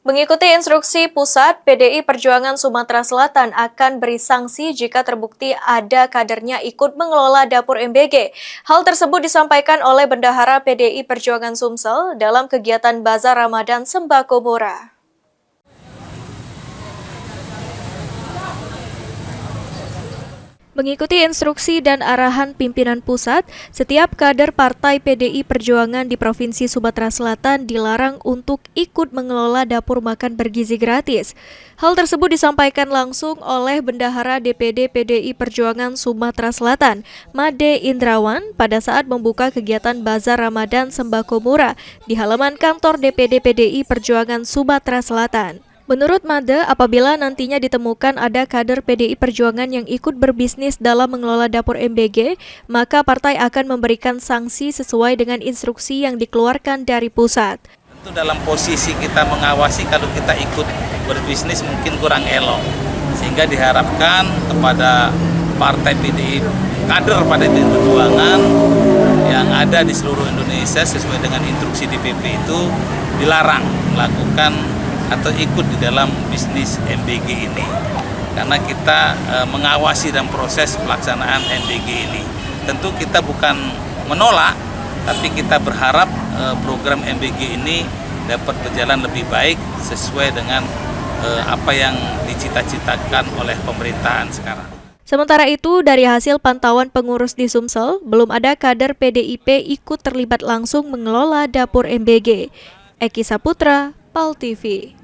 Mengikuti instruksi pusat, PDI Perjuangan Sumatera Selatan akan beri sanksi jika terbukti ada kadernya ikut mengelola dapur MBG. Hal tersebut disampaikan oleh Bendahara PDI Perjuangan Sumsel dalam kegiatan Bazar Ramadan Sembako Murah. Mengikuti instruksi dan arahan pimpinan pusat, setiap kader Partai PDI Perjuangan di Provinsi Sumatera Selatan dilarang untuk ikut mengelola dapur makan bergizi gratis. Hal tersebut disampaikan langsung oleh Bendahara DPD PDI Perjuangan Sumatera Selatan, Made Indrawan, pada saat membuka kegiatan Bazar Ramadan Sembako Murah di halaman kantor DPD PDI Perjuangan Sumatera Selatan. Menurut Made, apabila nantinya ditemukan ada kader PDI Perjuangan yang ikut berbisnis dalam mengelola dapur MBG, maka partai akan memberikan sanksi sesuai dengan instruksi yang dikeluarkan dari pusat. Itu dalam posisi kita mengawasi kalau kita ikut berbisnis mungkin kurang elok, sehingga diharapkan kepada partai PDI, kader PDI Perjuangan yang ada di seluruh Indonesia sesuai dengan instruksi DPP itu dilarang melakukan atau ikut di dalam bisnis MBG ini, karena kita mengawasi dalam proses pelaksanaan MBG ini. Tentu kita bukan menolak, tapi kita berharap program MBG ini dapat berjalan lebih baik sesuai dengan apa yang dicita-citakan oleh pemerintahan sekarang. Sementara itu, dari hasil pantauan pengurus di Sumsel, belum ada kader PDIP ikut terlibat langsung mengelola dapur MBG. Eki Saputra, PAL TV.